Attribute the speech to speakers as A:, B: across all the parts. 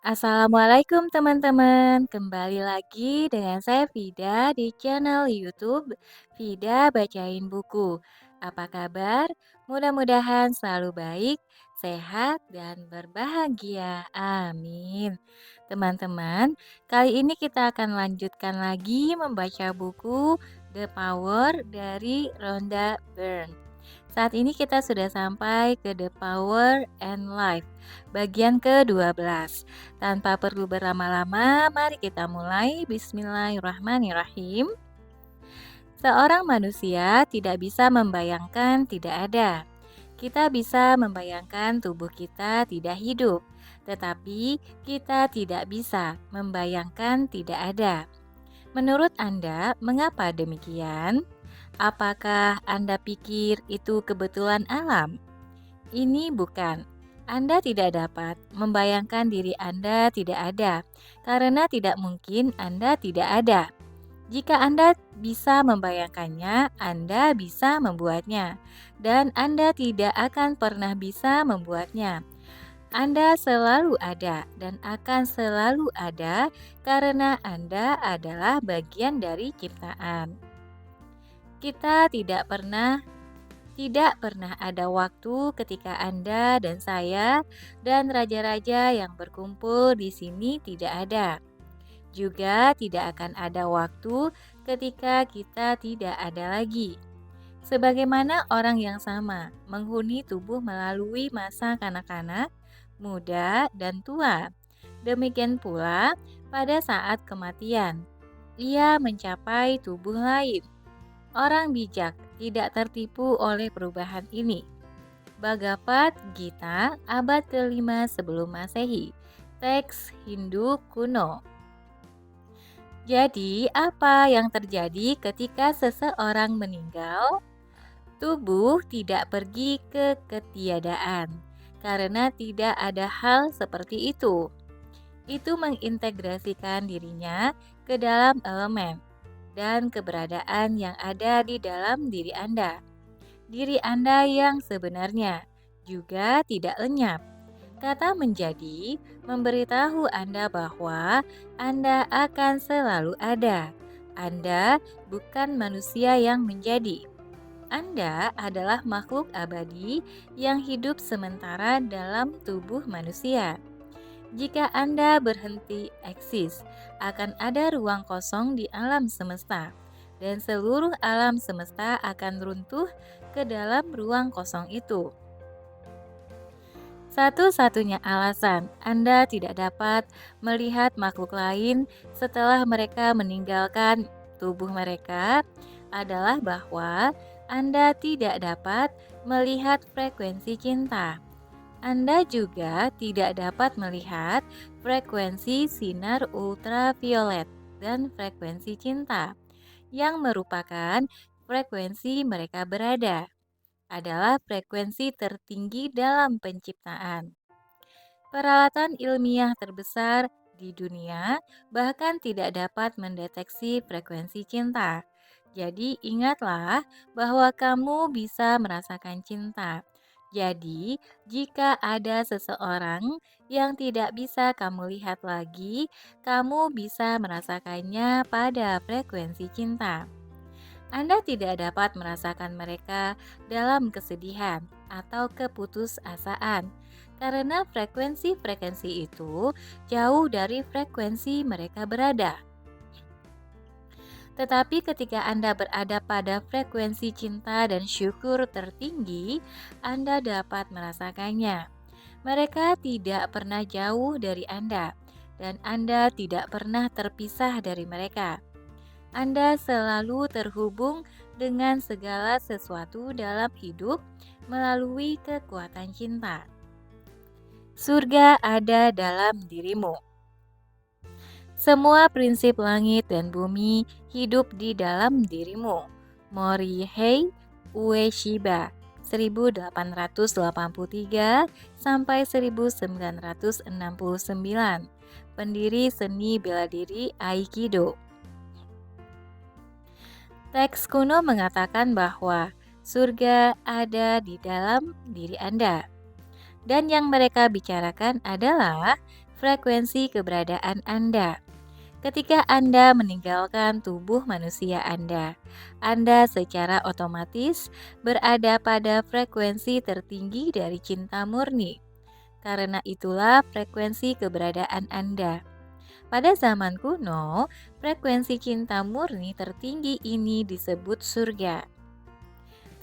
A: Assalamualaikum teman-teman, kembali lagi dengan saya Vida di channel YouTube Vida Bacain Buku. Apa kabar? Mudah-mudahan selalu baik, sehat, dan berbahagia. Amin. Teman-teman, kali ini kita akan lanjutkan lagi membaca buku The Power dari Rhonda Byrne. Saat ini kita sudah sampai ke The Power and Life, bagian ke-12. Tanpa perlu berlama-lama, mari kita mulai. Bismillahirrahmanirrahim. Seorang manusia tidak bisa membayangkan tidak ada. Kita bisa membayangkan tubuh kita tidak hidup, tetapi kita tidak bisa membayangkan tidak ada. Menurut Anda, mengapa demikian? Apakah Anda pikir itu kebetulan alam? Ini bukan. Anda tidak dapat membayangkan diri Anda tidak ada, karena tidak mungkin Anda tidak ada. Jika Anda bisa membayangkannya, Anda bisa membuatnya, dan Anda tidak akan pernah bisa membuatnya. Anda selalu ada dan akan selalu ada karena Anda adalah bagian dari ciptaan. Kita tidak pernah ada waktu ketika Anda dan saya dan raja-raja yang berkumpul di sini tidak ada. Juga tidak akan ada waktu ketika kita tidak ada lagi. Sebagaimana orang yang sama menghuni tubuh melalui masa kanak-kanak, muda, dan tua. Demikian pula pada saat kematian, ia mencapai tubuh lain. Orang bijak tidak tertipu oleh perubahan ini. Bhagavad Gita abad ke-5 sebelum Masehi, teks Hindu kuno. Jadi, apa yang terjadi ketika seseorang meninggal? Tubuh tidak pergi ke ketiadaan, karena tidak ada hal seperti itu. Itu mengintegrasikan dirinya ke dalam elemen dan keberadaan yang ada di dalam diri Anda. Diri Anda yang sebenarnya juga tidak lenyap. Kata menjadi memberitahu Anda bahwa Anda akan selalu ada. Anda bukan manusia yang menjadi. Anda adalah makhluk abadi yang hidup sementara dalam tubuh manusia. Jika Anda berhenti eksis, akan ada ruang kosong di alam semesta, dan seluruh alam semesta akan runtuh ke dalam ruang kosong itu. Satu-satunya alasan Anda tidak dapat melihat makhluk lain setelah mereka meninggalkan tubuh mereka adalah bahwa Anda tidak dapat melihat frekuensi cinta. Anda juga tidak dapat melihat frekuensi sinar ultraviolet dan frekuensi cinta, yang merupakan frekuensi mereka berada, adalah frekuensi tertinggi dalam penciptaan. Peralatan ilmiah terbesar di dunia bahkan tidak dapat mendeteksi frekuensi cinta. Jadi ingatlah bahwa kamu bisa merasakan cinta. Jadi, jika ada seseorang yang tidak bisa kamu lihat lagi, kamu bisa merasakannya pada frekuensi cinta. Anda tidak dapat merasakan mereka dalam kesedihan atau keputusasaan, karena frekuensi-frekuensi itu jauh dari frekuensi mereka berada. Tetapi ketika Anda berada pada frekuensi cinta dan syukur tertinggi, Anda dapat merasakannya. Mereka tidak pernah jauh dari Anda, dan Anda tidak pernah terpisah dari mereka. Anda selalu terhubung dengan segala sesuatu dalam hidup melalui kekuatan cinta. Surga ada dalam dirimu. Semua prinsip langit dan bumi hidup di dalam dirimu. Morihei Ueshiba 1883 sampai 1969. Pendiri seni bela diri Aikido. Teks kuno mengatakan bahwa surga ada di dalam diri Anda. Dan yang mereka bicarakan adalah frekuensi keberadaan Anda. Ketika Anda meninggalkan tubuh manusia Anda secara otomatis berada pada frekuensi tertinggi dari cinta murni. Karena itulah frekuensi keberadaan Anda. Pada zaman kuno, frekuensi cinta murni tertinggi ini disebut surga.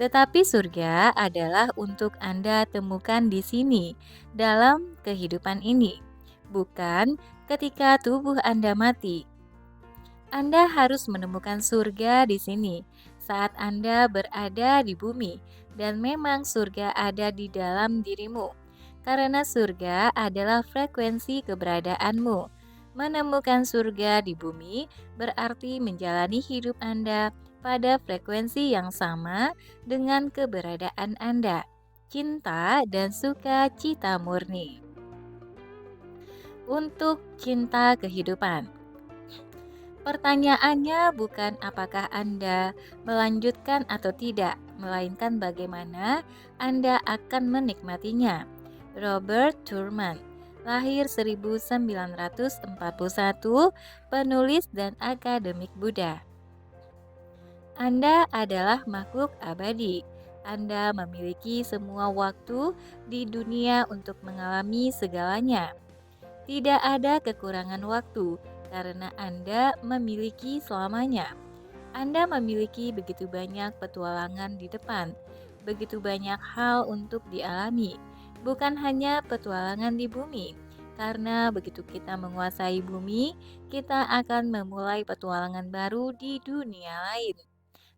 A: Tetapi surga adalah untuk Anda temukan di sini, dalam kehidupan ini, bukan ketika tubuh Anda mati. Anda harus menemukan surga di sini saat Anda berada di bumi, dan memang surga ada di dalam dirimu, karena surga adalah frekuensi keberadaanmu. Menemukan surga di bumi berarti menjalani hidup Anda pada frekuensi yang sama dengan keberadaan Anda, cinta dan sukacita murni. Untuk cinta kehidupan. Pertanyaannya bukan apakah Anda melanjutkan atau tidak, melainkan bagaimana Anda akan menikmatinya. Robert Thurman, lahir 1941, penulis dan akademik Buddha. Anda adalah makhluk abadi. Anda memiliki semua waktu di dunia untuk mengalami segalanya. Tidak ada kekurangan waktu karena Anda memiliki selamanya. Anda memiliki begitu banyak petualangan di depan, begitu banyak hal untuk dialami, bukan hanya petualangan di bumi. Karena begitu kita menguasai bumi, kita akan memulai petualangan baru di dunia lain.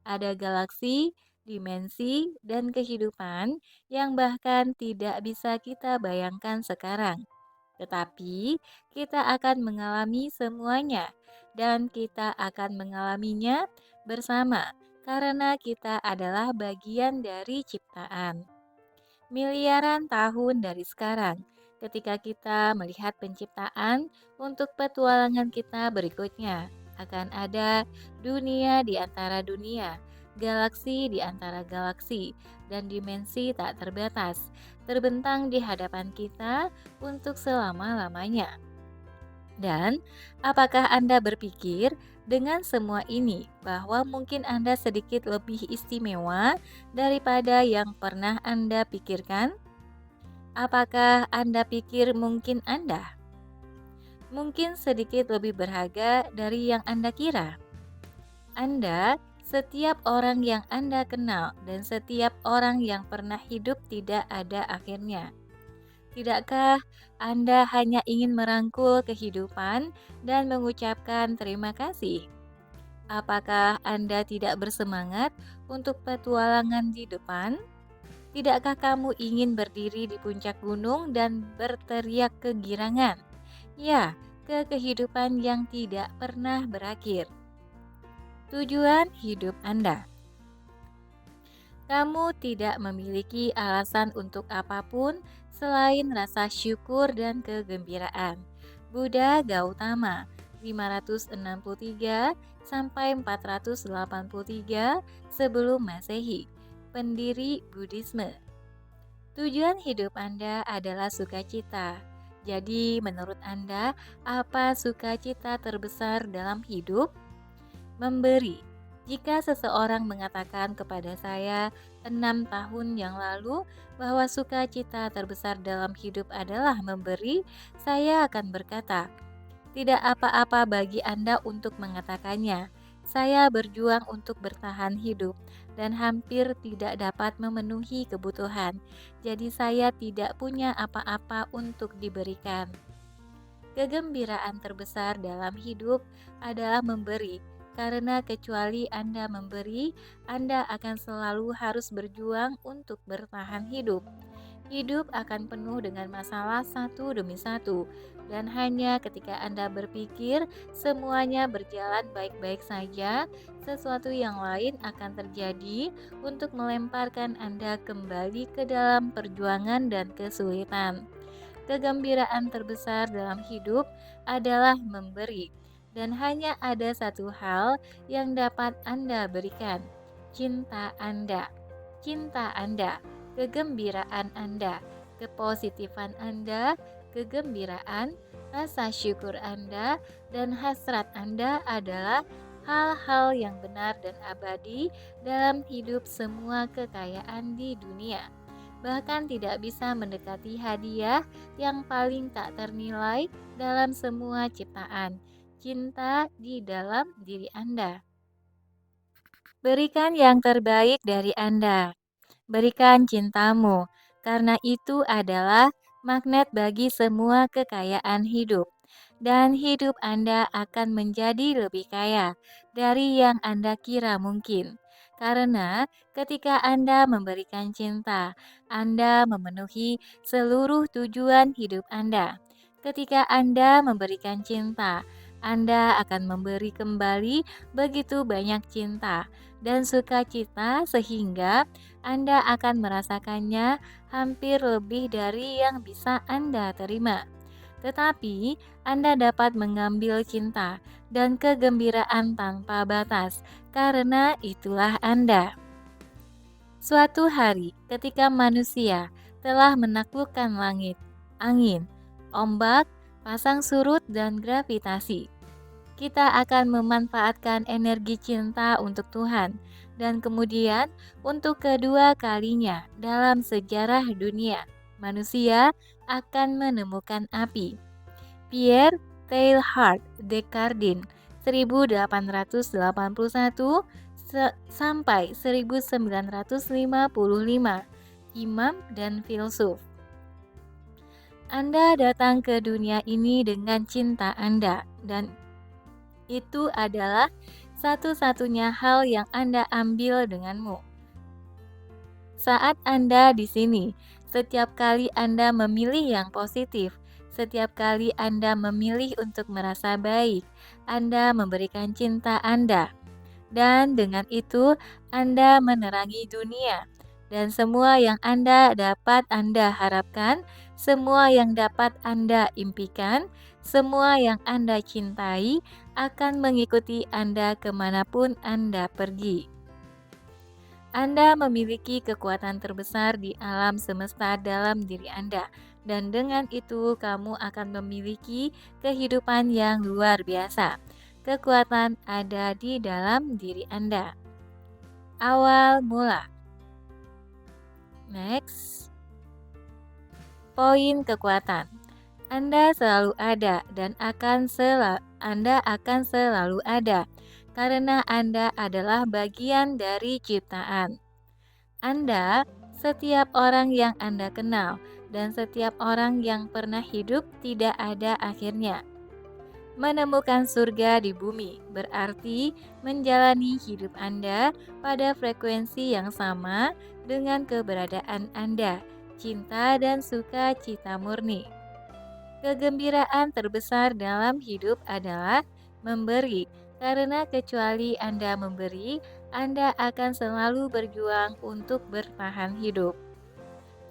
A: Ada galaksi, dimensi, dan kehidupan yang bahkan tidak bisa kita bayangkan sekarang. Tetapi kita akan mengalami semuanya, dan kita akan mengalaminya bersama karena kita adalah bagian dari ciptaan. Miliaran tahun dari sekarang, ketika kita melihat penciptaan untuk petualangan kita berikutnya, akan ada dunia di antara dunia, galaksi di antara galaksi, dan dimensi tak terbatas, terbentang di hadapan kita untuk selama-lamanya. Dan apakah Anda berpikir dengan semua ini bahwa mungkin Anda sedikit lebih istimewa daripada yang pernah Anda pikirkan? Apakah Anda pikir mungkin Anda mungkin sedikit lebih berharga dari yang Anda kira? Anda, setiap orang yang Anda kenal, dan setiap orang yang pernah hidup tidak ada akhirnya. Tidakkah Anda hanya ingin merangkul kehidupan dan mengucapkan terima kasih? Apakah Anda tidak bersemangat untuk petualangan di depan? Tidakkah kamu ingin berdiri di puncak gunung dan berteriak kegirangan? Ya, ke kehidupan yang tidak pernah berakhir. Tujuan hidup Anda. Kamu tidak memiliki alasan untuk apapun selain rasa syukur dan kegembiraan. Buddha Gautama 563 sampai 483 sebelum Masehi, pendiri Buddhisme. Tujuan hidup Anda adalah sukacita. Jadi, menurut Anda, apa sukacita terbesar dalam hidup? Memberi. Jika seseorang mengatakan kepada saya 6 tahun yang lalu bahwa sukacita terbesar dalam hidup adalah memberi, saya akan berkata, tidak apa-apa bagi Anda untuk mengatakannya. Saya berjuang untuk bertahan hidup dan hampir tidak dapat memenuhi kebutuhan. Jadi saya tidak punya apa-apa untuk diberikan. Kegembiraan terbesar dalam hidup adalah memberi, karena kecuali Anda memberi, Anda akan selalu harus berjuang untuk bertahan hidup. Hidup akan penuh dengan masalah satu demi satu, dan hanya ketika Anda berpikir semuanya berjalan baik-baik saja, sesuatu yang lain akan terjadi untuk melemparkan Anda kembali ke dalam perjuangan dan kesulitan. Kegembiraan terbesar dalam hidup adalah memberi, dan hanya ada satu hal yang dapat Anda berikan: cinta Anda. Cinta Anda, kegembiraan Anda, kepositifan Anda, kegembiraan, Rasa syukur Anda dan hasrat Anda adalah hal-hal yang benar dan abadi dalam hidup semua kekayaan di dunia. Bahkan tidak bisa mendekati hadiah yang paling tak ternilai dalam semua ciptaan. Cinta di dalam diri Anda. Berikan yang terbaik dari Anda. Berikan cintamu, karena itu adalah magnet bagi semua kekayaan hidup. Dan hidup Anda akan menjadi lebih kaya dari yang Anda kira mungkin. Karena ketika Anda memberikan cinta, Anda memenuhi seluruh tujuan hidup Anda. Ketika Anda memberikan cinta, Anda akan memberi kembali begitu banyak cinta dan sukacita sehingga Anda akan merasakannya hampir lebih dari yang bisa Anda terima. Tetapi Anda dapat mengambil cinta dan kegembiraan tanpa batas, karena itulah Anda. Suatu hari, ketika manusia telah menaklukkan langit, angin, ombak, pasang surut, dan gravitasi, kita akan memanfaatkan energi cinta untuk Tuhan, dan kemudian untuk kedua kalinya dalam sejarah dunia, manusia akan menemukan api. Pierre Teilhard de Chardin 1881 sampai 1955, imam dan filsuf. Anda datang ke dunia ini dengan cinta Anda, dan itu adalah satu-satunya hal yang Anda ambil denganmu. Saat Anda di sini, setiap kali Anda memilih yang positif, setiap kali Anda memilih untuk merasa baik, Anda memberikan cinta Anda. Dan dengan itu, Anda menerangi dunia. Dan semua yang Anda dapat Anda harapkan, semua yang dapat Anda impikan, semua yang Anda cintai akan mengikuti Anda kemanapun Anda pergi. Anda memiliki kekuatan terbesar di alam semesta dalam diri Anda, dan dengan itu kamu akan memiliki kehidupan yang luar biasa. Kekuatan ada di dalam diri Anda. Awal mula. Next. Poin kekuatan. Anda selalu ada dan Anda akan selalu ada karena Anda adalah bagian dari ciptaan. Anda, setiap orang yang Anda kenal, dan setiap orang yang pernah hidup tidak ada akhirnya. Menemukan surga di bumi berarti menjalani hidup Anda pada frekuensi yang sama dengan keberadaan Anda, cinta dan sukacita murni. Kegembiraan terbesar dalam hidup adalah memberi, karena kecuali Anda memberi, Anda akan selalu berjuang untuk bertahan hidup.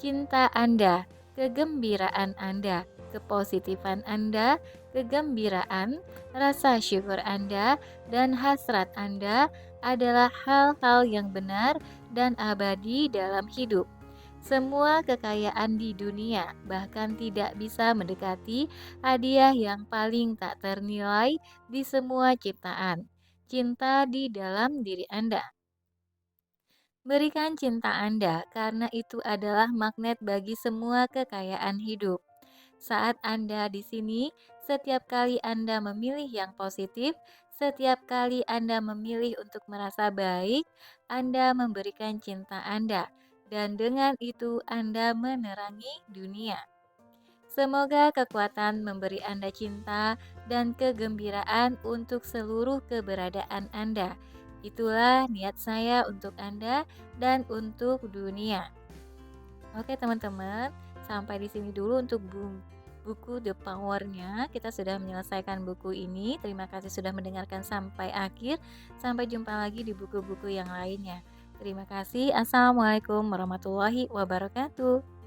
A: Cinta Anda, kegembiraan Anda, kepositifan Anda, kegembiraan, rasa syukur Anda, dan hasrat Anda adalah hal-hal yang benar dan abadi dalam hidup. Semua kekayaan di dunia bahkan tidak bisa mendekati hadiah yang paling tak ternilai di semua ciptaan. Cinta di dalam diri Anda. Berikan cinta Anda, karena itu adalah magnet bagi semua kekayaan hidup. Saat Anda di sini, setiap kali Anda memilih yang positif, setiap kali Anda memilih untuk merasa baik, Anda memberikan cinta Anda, dan dengan itu Anda menerangi dunia. Semoga kekuatan memberi Anda cinta dan kegembiraan untuk seluruh keberadaan Anda. Itulah niat saya untuk Anda dan untuk dunia. Oke teman-teman, sampai di sini dulu untuk buku The Power-nya. Kita sudah menyelesaikan buku ini. Terima kasih sudah mendengarkan sampai akhir. Sampai jumpa lagi di buku-buku yang lainnya. Terima kasih. Assalamualaikum warahmatullahi wabarakatuh.